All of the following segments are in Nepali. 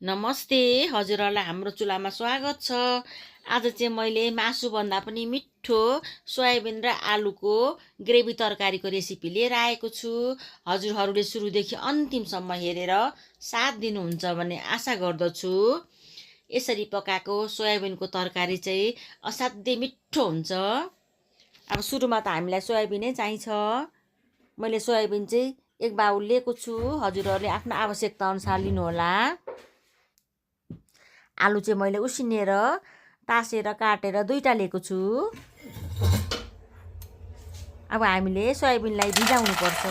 नमस्ते हजुरहरूलाई हाम्रो चुल्हामा स्वागत छ। आज चाहिँ मैले मासुभन्दा पनि मिठो सोयाबिन र आलुको ग्रेभी तरकारीको रेसिपी लिएर आएको छु। हजुरहरूले सुरुदेखि अन्तिमसम्म हेरेर साथ दिनुहुन्छ भन्ने आशा गर्दछु। यसरी पकाएको सोयाबिनको तरकारी चाहिँ असाध्यै मिठो हुन्छ। अब सुरुमा त हामीलाई सोयाबिनै चाहिन्छ। मैले सोयाबिन चाहिँ एक बाउल लिएको छु। हजुरहरूले आफ्नो आवश्यकता अनुसार लिनुहोला। आलु चाहिँ मैले उसिनेर तासेर काटेर दुईटा लिएको छु। अब हामीले सोयाबिनलाई भिजाउनु पर्छ।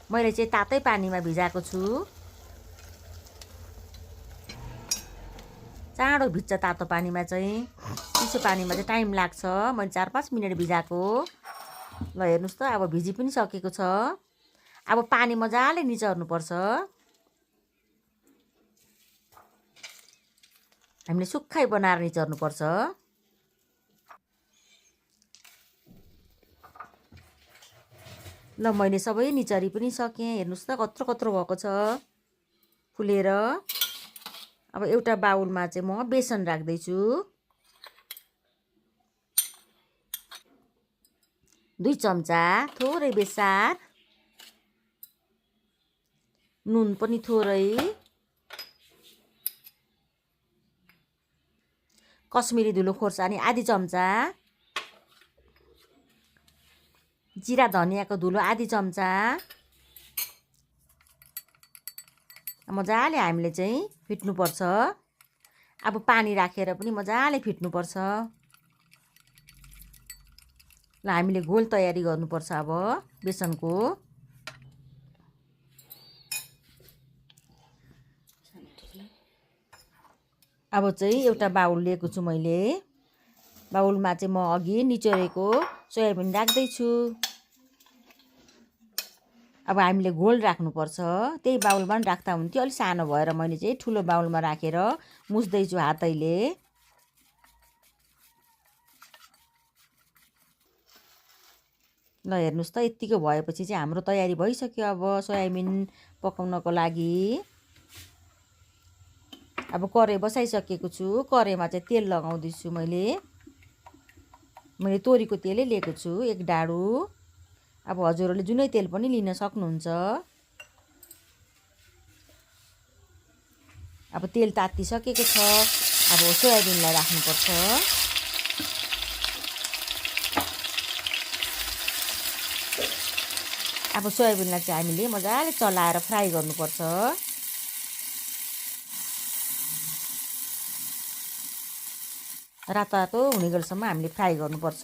मैले चाहिँ तातै पानीमा भिजाएको छु। चाँडो भिज्छ तातो पानीमा चाहिँ। चिसो पानीमा चाहिँ टाइम लाग्छ। मैले 4-5 मिनट भिजाएको। ल हेर्नुहोस् त, अब भिजी पनि सकेको छ। अब पानी मजाले निचोर्नुपर्छ। हामीले सुक्खै बनाएर निचोर्नुपर्छ। ल मैले सबै निचरी पनि सकेँ। हेर्नुहोस् त कत्रो कत्रो भएको छ फुलेर। अब एउटा बाउलमा चाहिँ म बेसन राख्दैछु। 2 चम्चा थोरै बेसार, नुन पनि थोरै, कश्मिरी धुलो खोर्सानी आधी चम्चा, जिरा धनियाँको धुलो आधी चम्चा। मजाले हामीले चाहिँ फिट्नुपर्छ। अब पानी राखेर पनि मजाले फिट्नुपर्छ। ल हामीले घोल तयारी गर्नुपर्छ अब बेसनको। अब चाहिँ एउटा बाउल लिएको छु मैले। बाउलमा चाहिँ म अघि निचोरेको सोयाबिन राख्दैछु। अब हामीले घोल राख्नुपर्छ। त्यही बाउलमा पनि राख्दा हुन्थ्यो, अलिक सानो भएर मैले चाहिँ ठुलो बाउलमा राखेर मुस्दैछु हातैले। ल हेर्नुहोस् त, यत्तिको भएपछि चाहिँ हाम्रो तयारी भइसक्यो अब सोयाबिन पकाउनको लागि। अब कराई बसाइसकेको छु। कराईमा चाहिँ तेल लगाउँदैछु मैले तोरीको तेलै लिएको छु 1 डाडु। अब हजुरहरूले जुनै तेल पनि लिन सक्नुहुन्छ। अब तेल तातिसकेको छ। अब सोयाबिनलाई राख्नुपर्छ। अब सोयाबिनलाई चाहिँ हामीले मजाले चलाएर फ्राई गर्नुपर्छ। रातो हुने गरीसम्म हामीले फ्राई गर्नुपर्छ।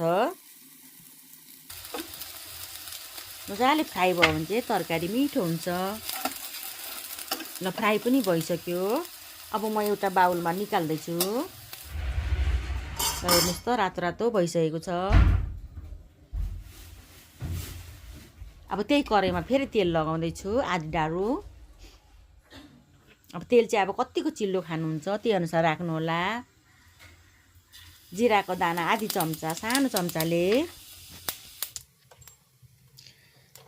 मजाले फ्राई भयो भने चाहिँ तरकारी मिठो हुन्छ। ल फ्राई पनि भइसक्यो। अब म एउटा बाउलमा निकाल्दैछु। ल हेर्नुहोस् त, रातो भइसकेको छ। अब त्यही कराईमा फेरि तेल लगाउँदैछु आधी डाडु। अब तेल चाहिँ अब कतिको चिल्लो खानुहुन्छ त्यही अनुसार राख्नुहोला। जिराको दाना आधी चम्चा सानो चम्चाले।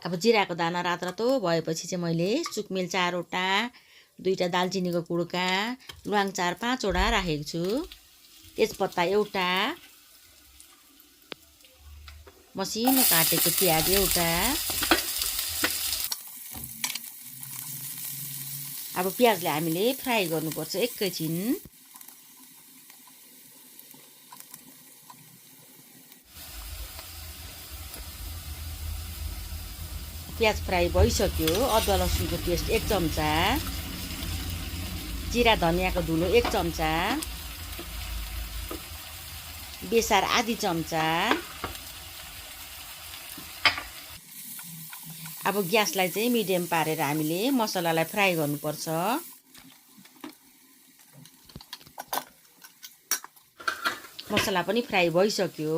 अब जिराको दाना रातो भएपछि चाहिँ मैले सुकमेल 4वटा, 2टा दालचिनीको कुड्का, ल्वाङ 4-5 वटा राखेको छु, तेजपत्ता 1टा, मसिनो काटेको प्याज 1टा। अब प्याजलाई हामीले फ्राई गर्नुपर्छ एकैछिन। प्याज फ्राई भइसक्यो। अदुवा लसुनको पेस्ट 1 चम्चा, जिरा धनियाँको धुलो 1 चम्चा, बेसार आधी चम्चा। अब ग्यासलाई चाहिँ मिडियम पारेर हामीले मसलालाई फ्राई गर्नुपर्छ। मसला पनि फ्राई भइसक्यो।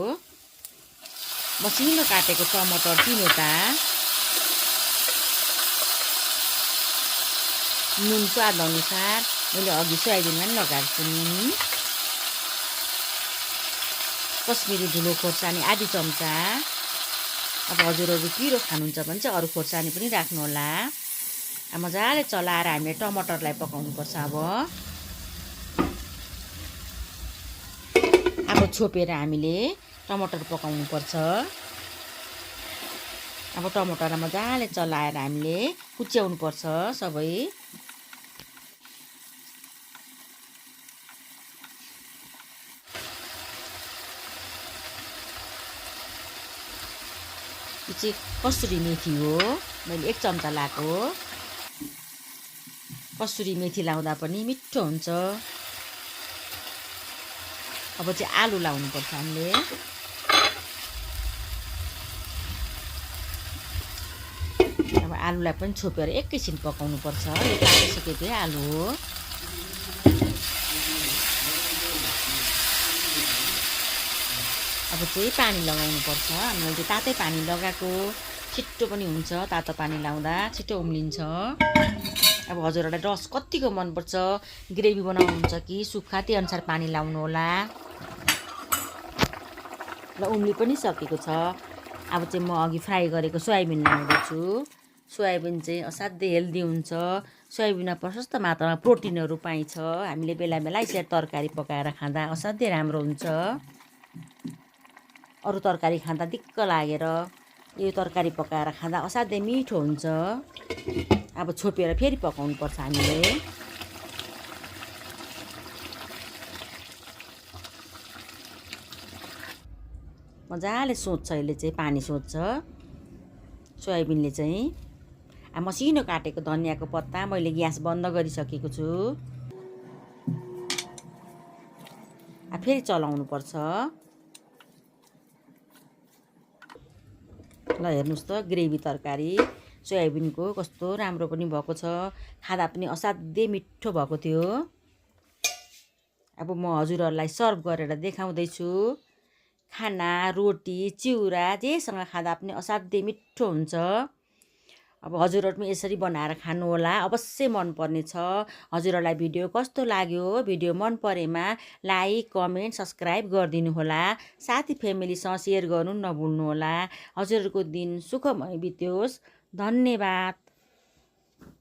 मसिनो काटेको टमाटर 3वटा, नुन स्वाद अनुसार। मैले अघि सोयाबिनमा पनि लगाएको छु नुन। कश्मिरी धुलो खोर्सानी आधी चम्चा। अब हजुरहरू पिरो खानुहुन्छ भने चाहिँ अरू खोर्सानी पनि राख्नुहोला। मजाले चलाएर हामीले टमाटरलाई पकाउनुपर्छ। अब छोपेर हामीले टमाटर पकाउनुपर्छ। अब टमाटरलाई मजाले चलाएर हामीले कुच्याउनुपर्छ सबै। यो चाहिँ कसुरी मेथी हो, मैले 1 चम्चा लाएको। कसुरी मेथी लाउँदा पनि मिठो हुन्छ। अब चाहिँ आलु लाउनुपर्छ हामीले। अब आलुलाई पनि छोपेर एकैछिन पकाउनुपर्छ। यो पाकिसकेकै आलु हो। अब चाहिँ पानी लगाउनुपर्छ। हामीले तातै पानी लगाएको, छिट्टो पनि हुन्छ। तातो पानी लाउँदा छिटो उम्लिन्छ। अब हजुरहरूलाई रस कतिको मनपर्छ, ग्रेभी बनाउनुहुन्छ कि सुक्खा, त्यही अनुसार पानी लाउनु होला। ल उम्ली पनि सकेको छ। अब चाहिँ म अघि फ्राई गरेको सोयाबिन लाउँदैछु। सोयाबिन चाहिँ असाध्यै हेल्दी हुन्छ। सोयाबिनमा प्रशस्त मात्रामा प्रोटिनहरू पाइन्छ। हामीले बेला बेला यसरी तरकारी पकाएर खाँदा असाध्यै राम्रो हुन्छ। अरू तरकारी खाँदा दिक्क लागेर यो तरकारी पकाएर खाँदा असाध्यै मिठो हुन्छ। अब छोपेर फेरि पकाउनुपर्छ हामीले। मजाले सोच्छ, यसले चाहिँ पानी सोच्छ सोयाबिनले चाहिँ। मसिनो काटेको धनियाँको पत्ता मैले ग्यास बन्द गरिसकेको छु। फेरि चलाउनुपर्छ। ल हेर्नुहोस् त ग्रेभी तरकारी सोयाबिनको कस्तो राम्रो पनि भएको छ। खाँदा पनि असाध्यै मिठो भएको थियो। अब म हजुरहरूलाई सर्भ गरेर देखाउँदैछु। खाना, रोटी, चिउरा जेसँग खाँदा पनि असाध्यै मिठो हुन्छ। अब हजुरहरू पनि यसरी बनाएर खानुहोला, अवश्य मन पर्नेछ। हजुरहरूलाई भिडियो कस्तो लाग्यो? भिडियो मन परेमा लाइक, कमेन्ट, सब्सक्राइब गरिदिनु होला। साथी फ्यामिलीसँग सेयर गर्नु नभुल्नुहोला। हजुरहरूको दिन सुखमय बित्योस्। धन्यवाद।